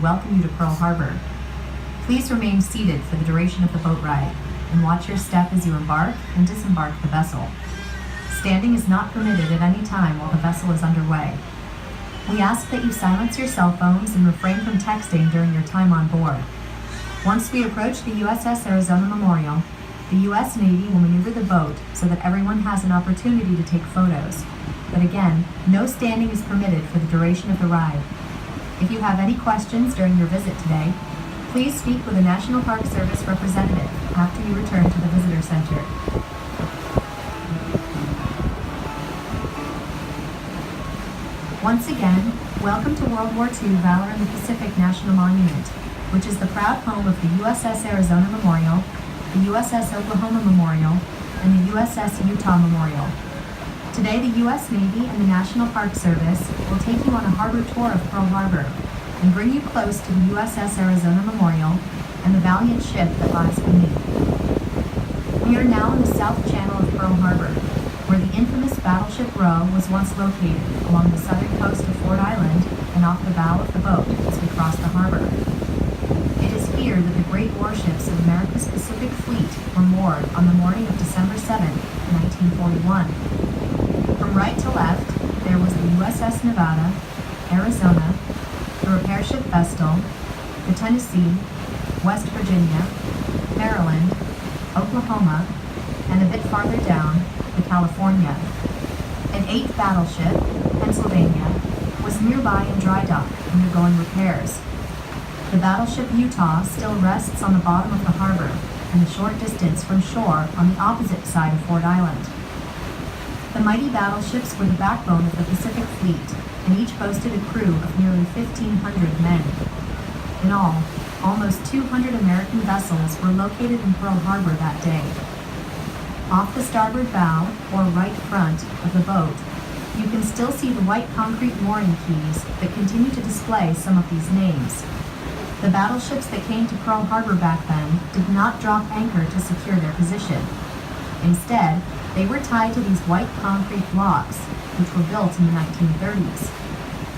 welcome you to Pearl Harbor. Please remain seated for the duration of the boat ride and watch your step as you embark and disembark the vessel. Standing is not permitted at any time while the vessel is underway. We ask that you silence your cell phones and refrain from texting during your time on board. Once we approach the USS Arizona Memorial, the U.S. Navy will maneuver the boat so that everyone has an opportunity to take photos. But again, no standing is permitted for the duration of the ride. If you have any questions during your visit today, please speak with a National Park Service representative after you return to the Visitor Center. Once again, welcome to World War II Valor in the Pacific National Monument, which is the proud home of the USS Arizona Memorial, the USS Oklahoma Memorial, and the USS Utah Memorial. Today, the U.S. Navy and the National Park Service will take you on a harbor tour of Pearl Harbor and bring you close to the USS Arizona Memorial and the valiant ship that lies beneath. We are now in the south channel of Pearl Harbor, where the infamous battleship Roe was once located along the southern coast of Ford Island and off the bow of the boat as we cross the harbor. It is here that the great warships of America's Pacific Fleet were moored on the morning of December 7, 1941. From right to left, there was the USS Nevada, Arizona, the repair ship Vestal, the Tennessee, West Virginia, Maryland, Oklahoma, and a bit farther down, the California. An 8th battleship, Pennsylvania, was nearby in dry dock undergoing repairs. The battleship Utah still rests on the bottom of the harbor and a short distance from shore on the opposite side of Ford Island. The mighty battleships were the backbone of the Pacific Fleet, and each boasted a crew of nearly 1,500 men. In all, almost 200 American vessels were located in Pearl Harbor that day. Off the starboard bow, or right front, of the boat, you can still see the white concrete mooring keys that continue to display some of these names. The battleships that came to Pearl Harbor back then did not drop anchor to secure their position. Instead, they were tied to these white concrete blocks, which were built in the 1930s.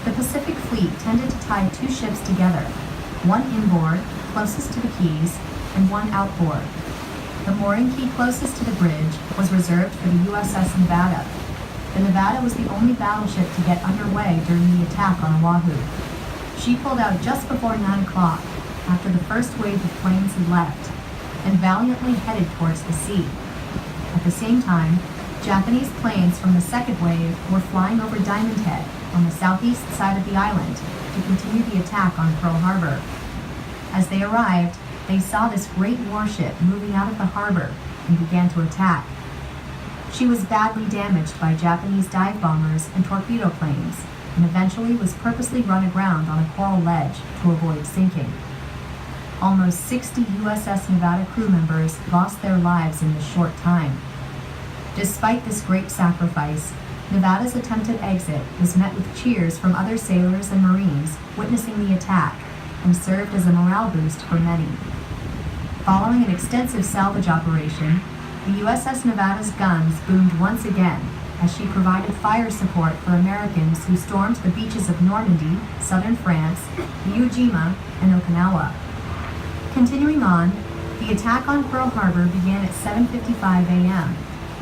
The Pacific Fleet tended to tie 2 ships together, one inboard, closest to the keys, and one outboard. The mooring key closest to the bridge was reserved for the USS Nevada. The Nevada was the only battleship to get underway during the attack on Oahu. She pulled out just before 9 o'clock, after the first wave of planes had left, and valiantly headed towards the sea. At the same time, Japanese planes from the second wave were flying over Diamond Head on the southeast side of the island to continue the attack on Pearl Harbor. As they arrived, they saw this great warship moving out of the harbor and began to attack. She was badly damaged by Japanese dive bombers and torpedo planes, and eventually was purposely run aground on a coral ledge to avoid sinking. Almost 60 USS Nevada crew members lost their lives in this short time. Despite this great sacrifice, Nevada's attempted exit was met with cheers from other sailors and Marines witnessing the attack and served as a morale boost for many. Following an extensive salvage operation, the USS Nevada's guns boomed once again as she provided fire support for Americans who stormed the beaches of Normandy, southern France, Iwo Jima, and Okinawa. Continuing on, the attack on Pearl Harbor began at 7:55 a.m.,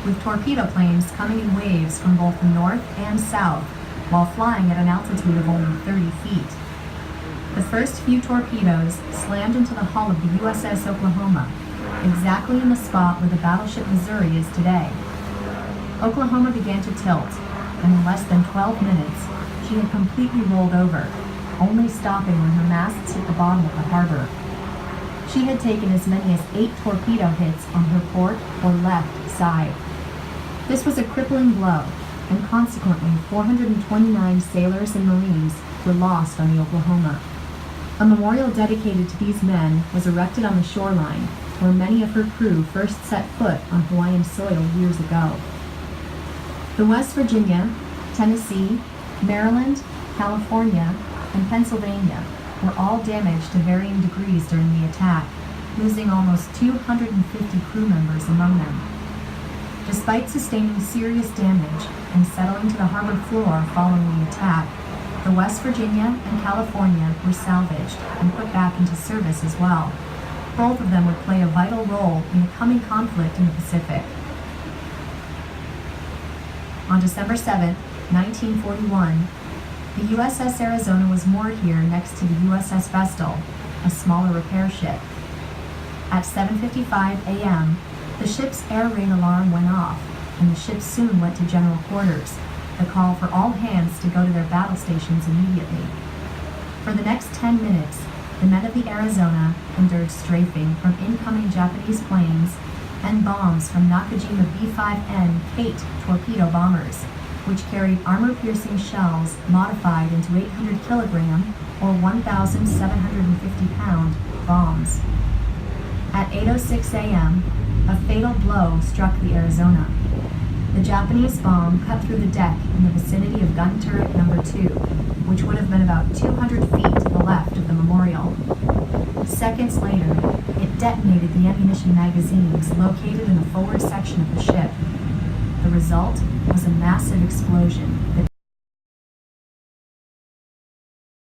with torpedo planes coming in waves from both the north and south, while flying at an altitude of only 30 feet. The first few torpedoes slammed into the hull of the USS Oklahoma, exactly in the spot where the battleship Missouri is today. Oklahoma began to tilt, and in less than 12 minutes, she had completely rolled over, only stopping when her masts hit the bottom of the harbor. She had taken as many as 8 torpedo hits on her port or left side. This was a crippling blow, and consequently 429 sailors and Marines were lost on the Oklahoma. A memorial dedicated to these men was erected on the shoreline, where many of her crew first set foot on Hawaiian soil years ago. The West Virginia, Tennessee, Maryland, California, and Pennsylvania were all damaged to varying degrees during the attack, losing almost 250 crew members among them. Despite sustaining serious damage and settling to the harbor floor following the attack, The West Virginia and California were salvaged and put back into service as well. Both of them would play a vital role in the coming conflict in the Pacific. On December 7, 1941, the USS Arizona was moored here next to the USS Vestal, a smaller repair ship. At 7:55 a.m., the ship's air raid alarm went off, and the ship soon went to general quarters, the call for all hands to go to their battle stations immediately. For the next 10 minutes, the men of the Arizona endured strafing from incoming Japanese planes and bombs from Nakajima B-5N Kate torpedo bombers, which carried armor-piercing shells modified into 800-kilogram or 1,750-pound bombs. At 8:06 a.m., a fatal blow struck the Arizona. The Japanese bomb cut through the deck in the vicinity of gun turret number 2, which would have been about 200 feet to the left of the Memorial. Seconds later, it detonated the ammunition magazines located in the forward section of the ship. The result was a massive explosion that